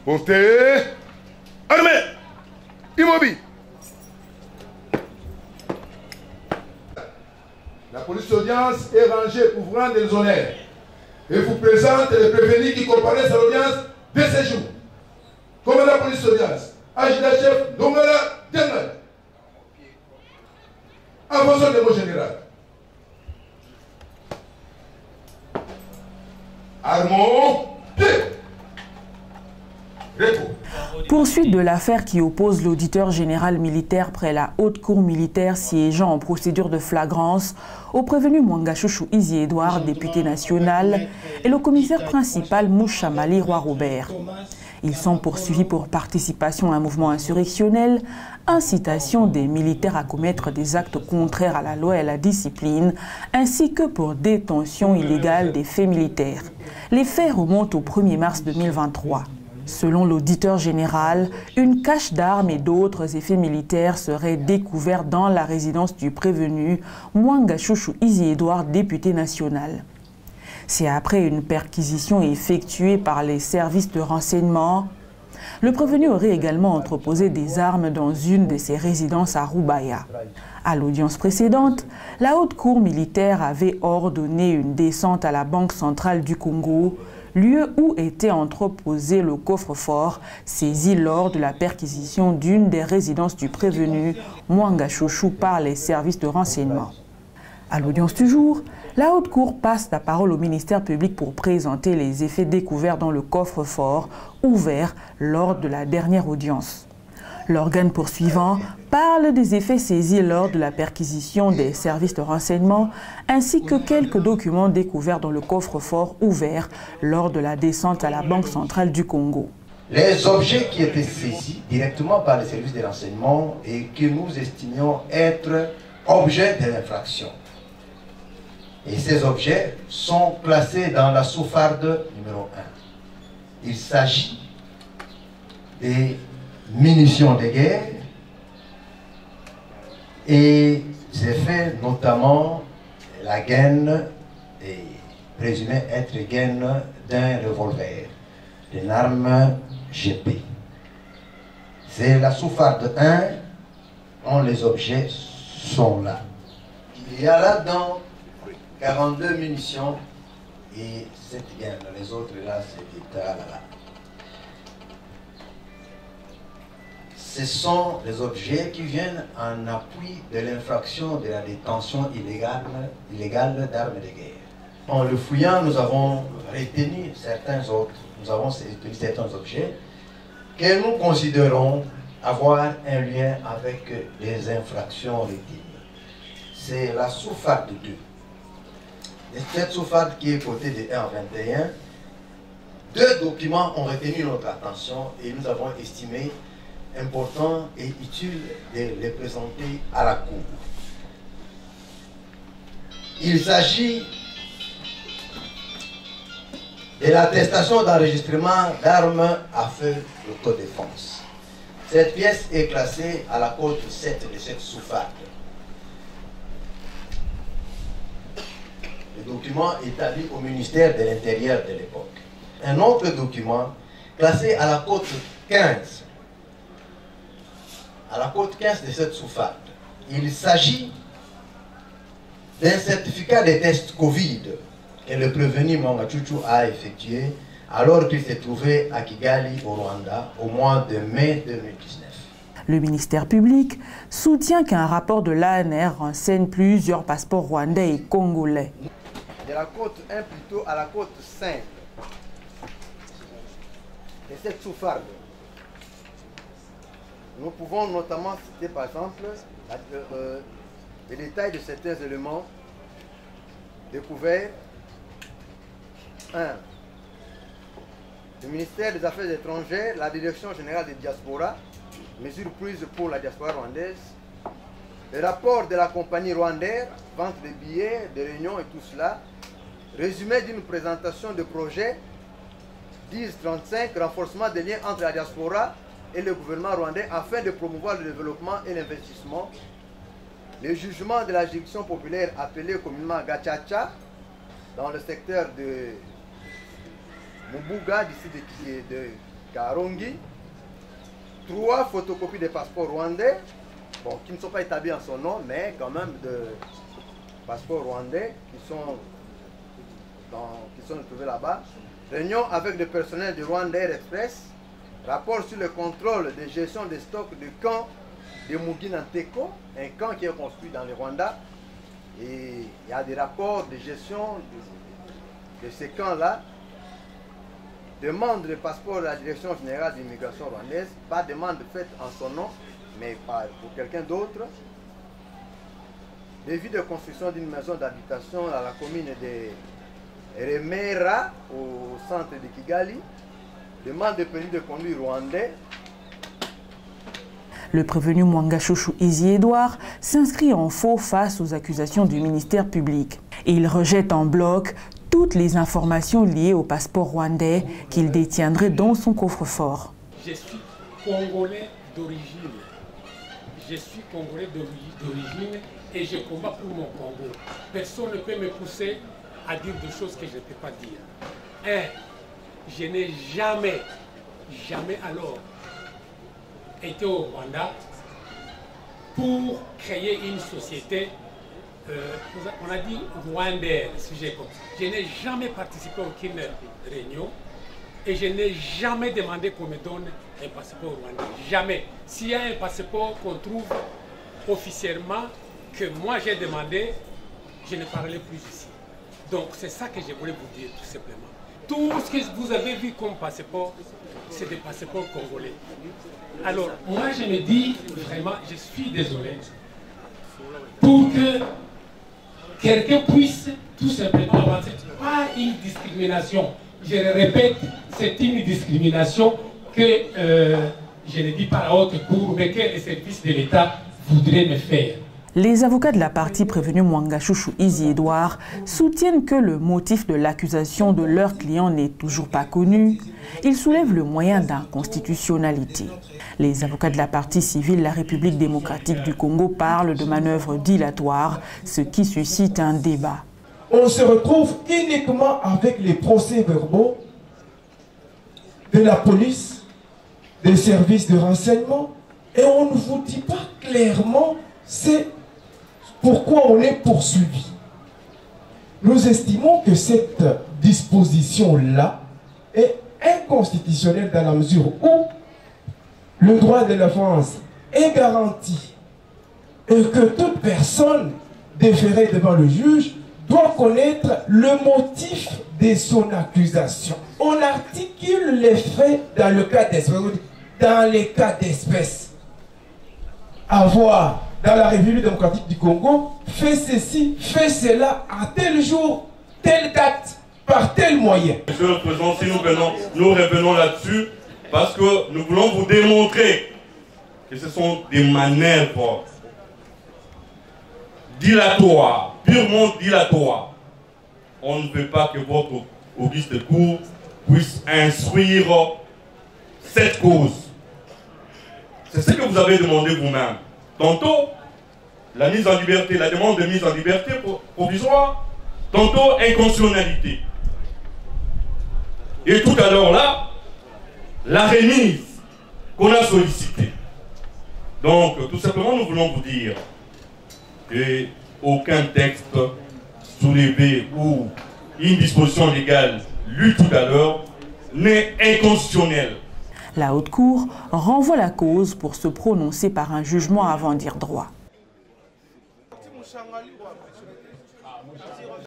Portez. Armée. Immobile. La police d'audience est rangée pour vous rendre les honneurs et vous présente les prévenus qui comparaissent à l'audience de ce jour. Commandant la police d'audience, adjudant-chef Dongala Dengal. Avançons le mot général. Armons. Poursuite de l'affaire qui oppose l'auditeur général militaire près la haute cour militaire siégeant en procédure de flagrance au prévenu Mwanga Chouchou Izi Edouard, député national, et le commissaire principal Moucha Mali Roi Robert. Ils sont poursuivis pour participation à un mouvement insurrectionnel, incitation des militaires à commettre des actes contraires à la loi et à la discipline, ainsi que pour détention illégale des faits militaires. Les faits remontent au 1er mars 2023. Selon l'auditeur général, une cache d'armes et d'autres effets militaires seraient découverts dans la résidence du prévenu Mwanga Chouchou Izi Edouard, député national. C'est après une perquisition effectuée par les services de renseignement. Le prévenu aurait également entreposé des armes dans une de ses résidences à Roubaïa. À l'audience précédente, la haute cour militaire avait ordonné une descente à la Banque centrale du Congo, lieu où était entreposé le coffre-fort saisi lors de la perquisition d'une des résidences du prévenu Mwanga Chouchou par les services de renseignement. À l'audience du jour, la haute cour passe la parole au ministère public pour présenter les effets découverts dans le coffre-fort ouvert lors de la dernière audience. L'organe poursuivant parle des effets saisis lors de la perquisition des services de renseignement ainsi que quelques documents découverts dans le coffre-fort ouvert lors de la descente à la Banque centrale du Congo. Les objets qui étaient saisis directement par les services de renseignement et que nous estimions être objets de l'infraction. Et ces objets sont classés dans la sauvegarde numéro 1. Il s'agit des munitions de guerre et j'ai fait notamment la gaine, présumée être gaine d'un revolver, d'une arme GP. C'est la sauvegarde 1 dont les objets sont là. Il y a là-dedans 42 munitions et 7 gaines. Les autres là, c'est là. Ce sont les objets qui viennent en appui de l'infraction de la détention illégale d'armes de guerre. En le fouillant, nous avons retenu certains objets que nous considérons avoir un lien avec les infractions retenues. C'est la sauvegarde 2. Et cette sauvegarde qui est cotée de 1 à 21, deux documents ont retenu notre attention et nous avons estimé important et utile de les présenter à la Cour. Il s'agit de l'attestation d'enregistrement d'armes à feu de autodéfense. Cette pièce est classée à la code 7 de cette sauvegarde. Le document établi au ministère de l'Intérieur de l'époque. Un autre document classé à la code 15. À la code 15 de cette sauvegarde. Il s'agit d'un certificat de test Covid que le prévenu Mwanga Chouchou a effectué alors qu'il s'est trouvé à Kigali, au Rwanda, au mois de mai 2019. Le ministère public soutient qu'un rapport de l'ANR renseigne plusieurs passeports rwandais et congolais. De la côte 1 plutôt à la côte 5 de cette sauvegarde. Nous pouvons notamment citer par exemple les détails de certains éléments découverts. 1. Le ministère des Affaires étrangères, la Direction générale des diasporas, mesures prises pour la diaspora rwandaise, le rapport de la compagnie rwandaise, vente de billets, de réunions et tout cela, résumé d'une présentation de projet 1035, renforcement des liens entre la diaspora et le gouvernement rwandais afin de promouvoir le développement et l'investissement. Le jugement de la juridiction populaire appelée communément Gachacha dans le secteur de Mubuga, d'ici de Karongi, 3 photocopies des passeports rwandais, bon, qui ne sont pas établis en son nom, mais quand même de passeports rwandais qui sont trouvés là-bas. Réunion avec le personnel du Rwanda Air Express, rapport sur le contrôle de gestion des stocks du camp de Mugina Nteko, un camp qui est construit dans le Rwanda. Et il y a des rapports de gestion de ces camps-là. Demande de passeport à la Direction Générale de l'Immigration rwandaise, pas demande faite en son nom, mais pour quelqu'un d'autre. Devis de construction d'une maison d'habitation à la commune de Remera, au centre de Kigali. Demande de permis de conduire rwandais. Le prévenu Mwangachouchou Izi-Edouard s'inscrit en faux face aux accusations du ministère public. Et il rejette en bloc toutes les informations liées au passeport rwandais qu'il détiendrait dans son coffre-fort. Je suis congolais d'origine. Je suis congolais d'origine et je combats pour mon Congo. Personne ne peut me pousser à dire des choses que je ne peux pas dire. Je n'ai jamais alors été au Rwanda pour créer une société, on a dit rwandaise, si j'ai compris. Je n'ai jamais participé à aucune réunion et je n'ai jamais demandé qu'on me donne un passeport rwandais. Jamais. S'il y a un passeport qu'on trouve officiellement, que moi j'ai demandé, je ne parlerai plus ici. Donc c'est ça que je voulais vous dire tout simplement. Tout ce que vous avez vu comme passeport, c'est des passeports congolais. Alors, moi je me dis, vraiment, je suis désolé, pour que quelqu'un puisse tout simplement avancer. Pas une discrimination. Je le répète, c'est une discrimination que je ne dis pas à haute cour, mais que les services de l'État voudraient me faire. Les avocats de la partie prévenue Mwangachouchou Izi-Edouard soutiennent que le motif de l'accusation de leur client n'est toujours pas connu. Ils soulèvent le moyen d'inconstitutionnalité. Les avocats de la partie civile La République démocratique du Congo parlent de manœuvres dilatoires, ce qui suscite un débat. On se retrouve uniquement avec les procès-verbaux de la police, des services de renseignement, et on ne vous dit pas clairement c'est pourquoi on est poursuivi. Nous estimons que cette disposition-là est inconstitutionnelle dans la mesure où le droit de l'offense est garanti et que toute personne déférée devant le juge doit connaître le motif de son accusation. On articule les faits dans le cas d'espèce. Dans les cas d'espèce. Avoir dans la République démocratique du Congo, fait ceci, fait cela, à tel jour, telle date, par tel moyen. Monsieur le Président, si nous revenons là-dessus, parce que nous voulons vous démontrer que ce sont des manœuvres dilatoires, purement dilatoires. On ne veut pas que votre auguste cour puisse instruire cette cause. C'est ce que vous avez demandé vous-même. Tantôt, la mise en liberté, la demande de mise en liberté provisoire, tantôt inconstitutionnalité. Et tout à l'heure là, la remise qu'on a sollicitée. Donc, tout simplement, nous voulons vous dire qu'aucun texte soulevé ou une disposition légale lue tout à l'heure n'est inconstitutionnel. La Haute Cour renvoie la cause pour se prononcer par un jugement avant dire droit.